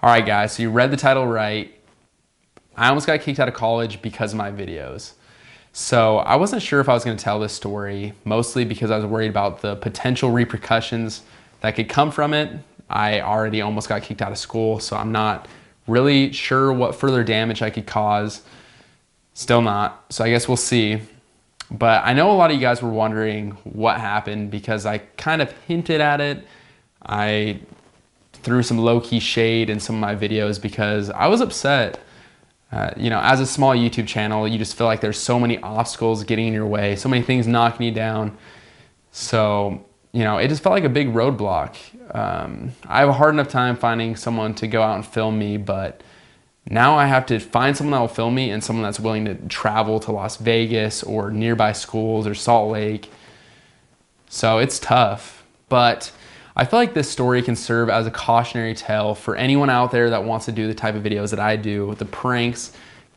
All right, guys, so you read the title right. I almost got kicked out of college because of my videos. So I wasn't sure if I was going to tell this story, mostly because I was worried about the potential repercussions that could come from it. I already almost got kicked out of school, so I'm not really sure what further damage I could cause. Still not, so I guess we'll see. But I know a lot of you guys were wondering what happened because I kind of hinted at it. I threw some low-key shade in some of my videos because I was upset. As a small YouTube channel, you just feel like there's so many obstacles getting in your way, so many things knocking you down. So, it just felt like a big roadblock. I have a hard enough time finding someone to go out and film me, but now I have to find someone that will film me and someone that's willing to travel to Las Vegas or nearby schools or Salt Lake. So it's tough, but I feel like this story can serve as a cautionary tale for anyone out there that wants to do the type of videos that I do, the pranks.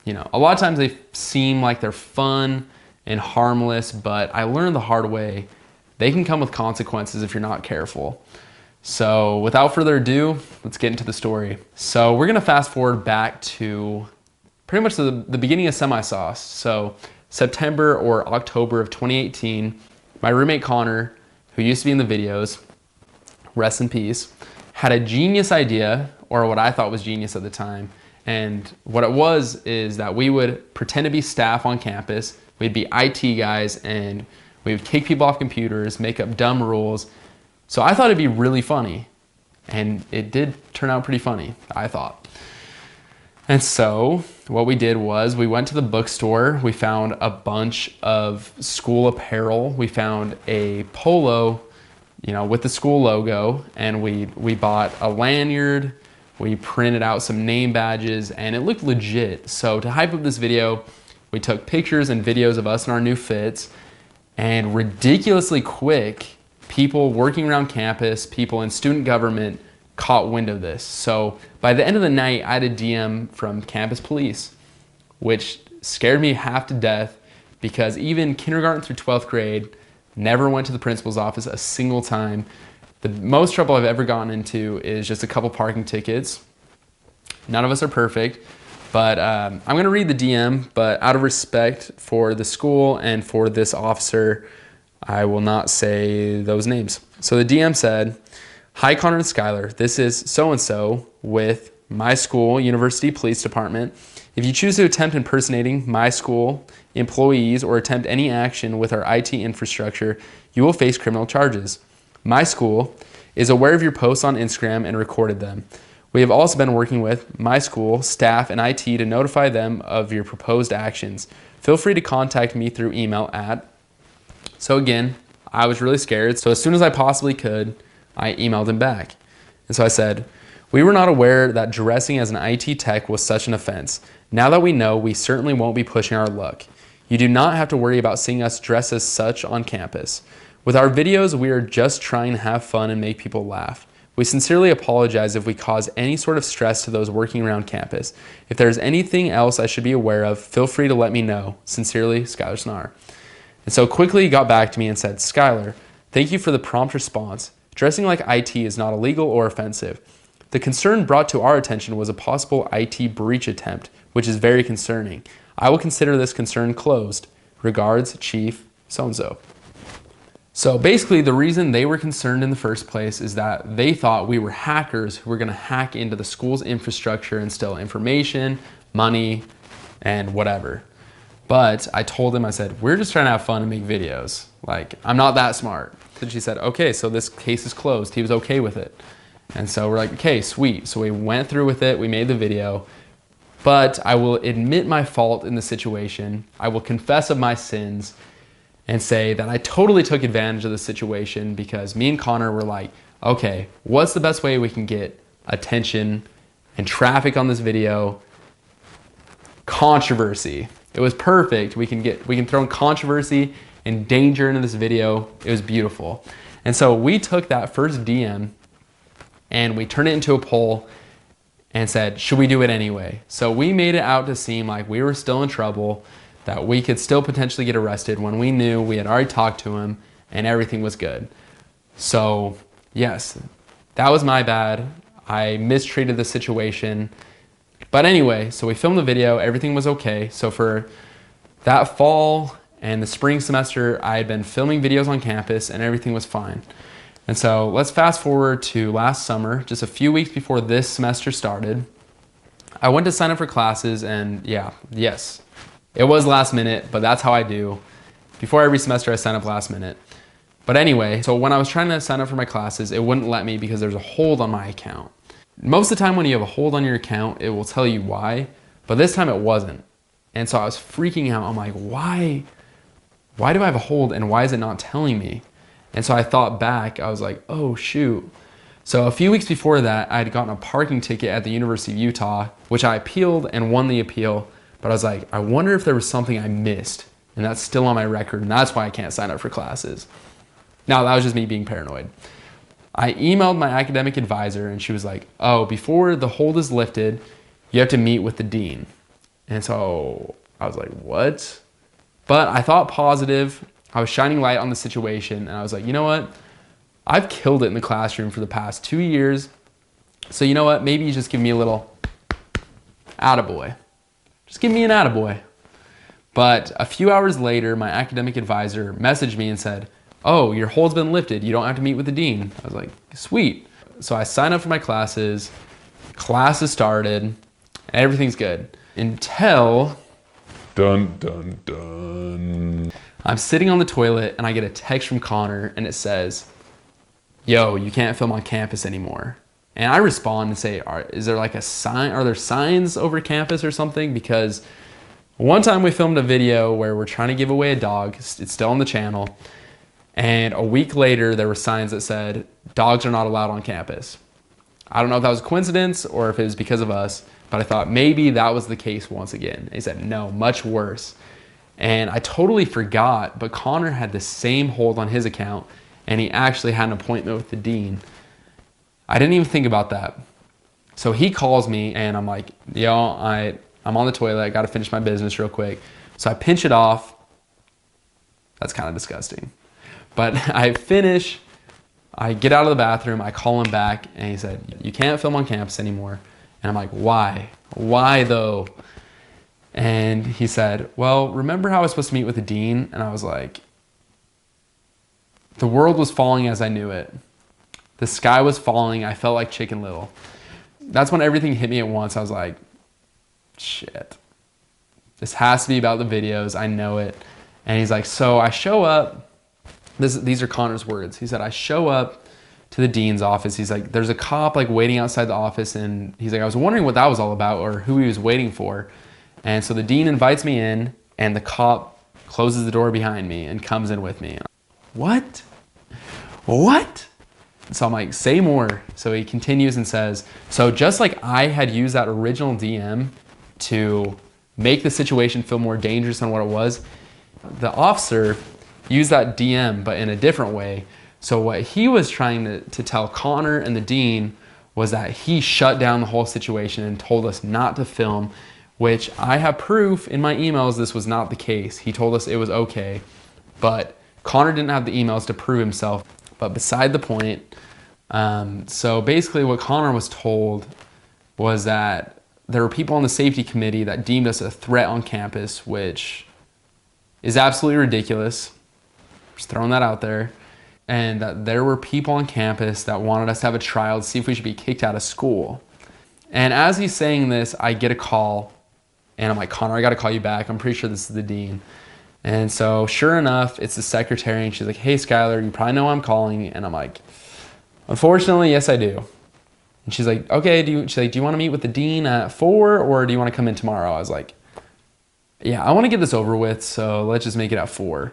A lot of times they seem like they're fun and harmless, but I learned the hard way. They can come with consequences if you're not careful. So without further ado, let's get into the story. So we're gonna fast forward back to pretty much the beginning of Semi-Sauce. So September or October of 2018, my roommate Connor, who used to be in the videos, rest in peace, had a genius idea, or what I thought was genius at the time. And what it was is that we would pretend to be staff on campus. We'd be IT guys and we would kick people off computers, make up dumb rules. So I thought it'd be really funny. And it did turn out pretty funny, I thought. And so what we did was we went to the bookstore. We found a bunch of school apparel. We found a polo with the school logo, and we bought a lanyard, we printed out some name badges, and it looked legit. So to hype up this video, we took pictures and videos of us in our new fits, and ridiculously quick, people working around campus, people in student government caught wind of this. So by the end of the night, I had a DM from campus police, which scared me half to death because even kindergarten through 12th grade, never went to the principal's office a single time. The most trouble I've ever gotten into is just a couple parking tickets. None of us are perfect, but I'm gonna read the DM, but out of respect for the school and for this officer, I will not say those names. So the DM said, "Hi Connor and Skylar, this is so-and-so with my school, University Police Department. If you choose to attempt impersonating my school employees or attempt any action with our IT infrastructure, you will face criminal charges. My school is aware of your posts on Instagram and recorded them. We have also been working with my school staff and IT to notify them of your proposed actions. Feel free to contact me through email at..." So again, I was really scared. So as soon as I possibly could, I emailed him back. And so I said, "We were not aware that dressing as an IT tech was such an offense. Now that we know, we certainly won't be pushing our luck. You do not have to worry about seeing us dress as such on campus. With our videos, we are just trying to have fun and make people laugh. We sincerely apologize if we cause any sort of stress to those working around campus. If there's anything else I should be aware of, feel free to let me know. Sincerely, Skylar Snar." And so quickly he got back to me and said, "Skylar, thank you for the prompt response. Dressing like IT is not illegal or offensive. The concern brought to our attention was a possible IT breach attempt, which is very concerning. I will consider this concern closed. Regards, Chief so-and-so." So basically the reason they were concerned in the first place is that they thought we were hackers who were gonna hack into the school's infrastructure and steal information, money, and whatever. But I told him, I said, "We're just trying to have fun and make videos. Like, I'm not that smart." And she said, "Okay, so this case is closed." He was okay with it. And so we're like, okay, sweet. So we went through with it, we made the video, but I will admit my fault in the situation. I will confess of my sins and say that I totally took advantage of the situation because me and Connor were like, okay, what's the best way we can get attention and traffic on this video? Controversy. It was perfect. We can throw in controversy and danger into this video. It was beautiful. And so we took that first DM and we turned it into a poll and said, should we do it anyway? So we made it out to seem like we were still in trouble, that we could still potentially get arrested when we knew we had already talked to him and everything was good. So yes, that was my bad. I mistreated the situation. But anyway, so we filmed the video, everything was okay. So for that fall and the spring semester, I had been filming videos on campus and everything was fine. And so let's fast forward to last summer, just a few weeks before this semester started. I went to sign up for classes and yes, it was last minute, but that's how I do. Before every semester, I sign up last minute. But anyway, so when I was trying to sign up for my classes, it wouldn't let me because there's a hold on my account. Most of the time when you have a hold on your account, it will tell you why, but this time it wasn't. And so I was freaking out. I'm like, why do I have a hold and why is it not telling me? And so I thought back, I was like, oh shoot. So a few weeks before that, I had gotten a parking ticket at the University of Utah, which I appealed and won the appeal. But I was like, I wonder if there was something I missed and that's still on my record and that's why I can't sign up for classes. Now that was just me being paranoid. I emailed my academic advisor and she was like, oh, before the hold is lifted, you have to meet with the dean. And so I was like, what? But I thought positive. I was shining light on the situation and I was like, you know what? I've killed it in the classroom for the past 2 years. So you know what? Maybe you just give me a little attaboy. Just give me an attaboy. But a few hours later, my academic advisor messaged me and said, oh, your hold's been lifted. You don't have to meet with the dean. I was like, sweet. So I signed up for my classes started, and everything's good. Until dun, dun, dun. I'm sitting on the toilet and I get a text from Connor and it says, yo, you can't film on campus anymore. And I respond and say, is there like a sign? Are there signs over campus or something? Because one time we filmed a video where we're trying to give away a dog. It's still on the channel. And a week later, there were signs that said, dogs are not allowed on campus. I don't know if that was a coincidence or if it was because of us, but I thought maybe that was the case once again. He said, no, much worse. And I totally forgot, but Connor had the same hold on his account and he actually had an appointment with the dean. I didn't even think about that. So he calls me and I'm like, yo, I'm on the toilet. I got to finish my business real quick. So I pinch it off. That's kind of disgusting. But I finish, I get out of the bathroom, I call him back and he said, you can't film on campus anymore. And I'm like, why? Why though? And he said, well, remember how I was supposed to meet with the dean? And I was like, the world was falling as I knew it. The sky was falling. I felt like Chicken Little. That's when everything hit me at once. I was like, shit. This has to be about the videos. I know it. And he's like, so I show up. These are Connor's words. He said, I show up to the dean's office. He's like, there's a cop like waiting outside the office. And he's like, I was wondering what that was all about or who he was waiting for. And so the dean invites me in and the cop closes the door behind me and comes in with me. What? What? So I'm like, say more. So he continues and says, so just like I had used that original DM to make the situation feel more dangerous than what it was, the officer used that DM, but in a different way. So what he was trying to tell Connor and the dean was that he shut down the whole situation and told us not to film, which I have proof in my emails this was not the case. He told us it was okay, but Connor didn't have the emails to prove himself. But beside the point, so basically what Connor was told was that there were people on the safety committee that deemed us a threat on campus, which is absolutely ridiculous. Just throwing that out there. And that there were people on campus that wanted us to have a trial to see if we should be kicked out of school. And as he's saying this, I get a call and I'm like, Connor, I got to call you back. I'm pretty sure this is the dean. And so sure enough, it's the secretary and she's like, hey, Skylar, you probably know why I'm calling. And I'm like, unfortunately, yes, I do. And she's like, okay, do you want to meet with the dean at 4 or do you want to come in tomorrow? I was like, yeah, I want to get this over with. So let's just make it at 4.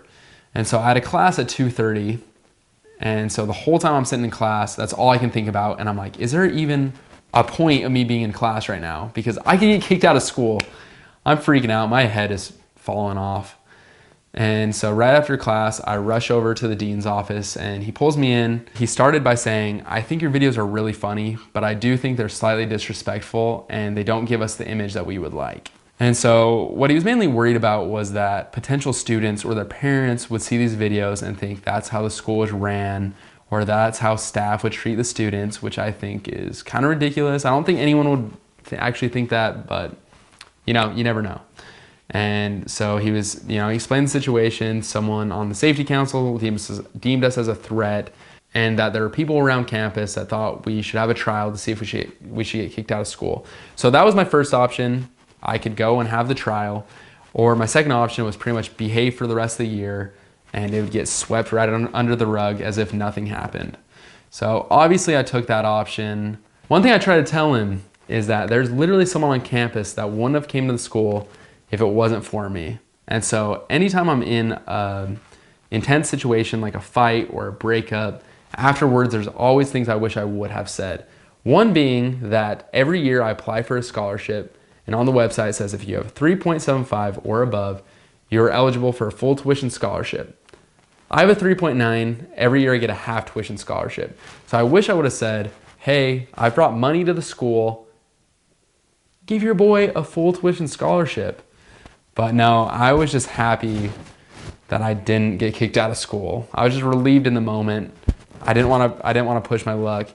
And so I had a class at 2:30. And so the whole time I'm sitting in class, that's all I can think about. And I'm like, is there even a point of me being in class right now? Because I can get kicked out of school. I'm freaking out. My head is falling off. And so right after class, I rush over to the dean's office and he pulls me in. He started by saying, I think your videos are really funny, but I do think they're slightly disrespectful and they don't give us the image that we would like. And so what he was mainly worried about was that potential students or their parents would see these videos and think that's how the school is ran or that's how staff would treat the students, which I think is kind of ridiculous. I don't think anyone would actually think that, but you know, you never know. And so he was, he explained the situation. Someone on the safety council deemed us as a threat, and that there were people around campus that thought we should have a trial to see if we should get kicked out of school. So that was my first option. I could go and have the trial. Or my second option was pretty much behave for the rest of the year, and it would get swept right under the rug as if nothing happened. So obviously I took that option. One thing I tried to tell him is that there's literally someone on campus that wouldn't have came to the school if it wasn't for me. And so anytime I'm in an intense situation like a fight or a breakup, afterwards there's always things I wish I would have said. One being that every year I apply for a scholarship, and on the website it says if you have 3.75 or above, you're eligible for a full tuition scholarship. I have a 3.9. Every year I get a half tuition scholarship. So I wish I would have said, hey, I brought money to the school. Give your boy a full tuition scholarship. But no, I was just happy that I didn't get kicked out of school. I was just relieved in the moment. I didn't want to push my luck.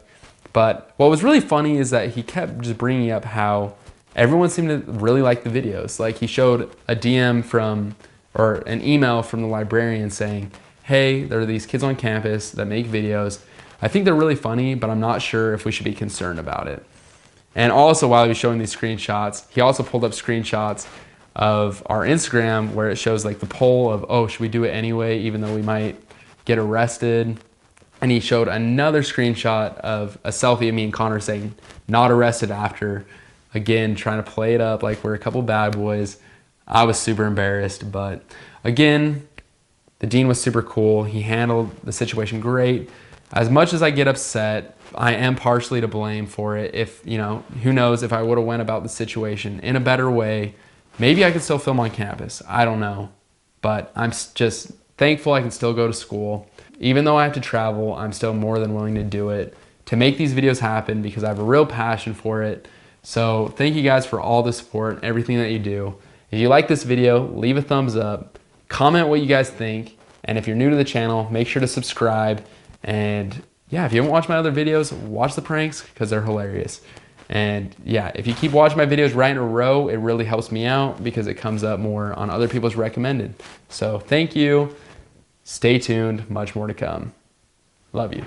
But what was really funny is that he kept just bringing up how everyone seemed to really like the videos. Like he showed a DM or an email from the librarian saying, hey, there are these kids on campus that make videos. I think they're really funny, but I'm not sure if we should be concerned about it. And also while he was showing these screenshots, he also pulled up screenshots of our Instagram where it shows like the poll of, oh, should we do it anyway, even though we might get arrested? And he showed another screenshot of a selfie of me and Connor saying, not arrested after. Again, trying to play it up like we're a couple bad boys. I was super embarrassed, but again, the dean was super cool. He handled the situation great. As much as I get upset, I am partially to blame for it. If, who knows, if I would have went about the situation in a better way, maybe I could still film on campus. I don't know. But I'm just thankful I can still go to school. Even though I have to travel, I'm still more than willing to do it to make these videos happen because I have a real passion for it. So thank you guys for all the support and everything that you do. If you like this video, leave a thumbs up, comment what you guys think, and if you're new to the channel, make sure to subscribe. And yeah, if you haven't watched my other videos, watch the pranks because they're hilarious. And yeah, if you keep watching my videos right in a row, it really helps me out because it comes up more on other people's recommended. So thank you. Stay tuned. Much more to come. Love you.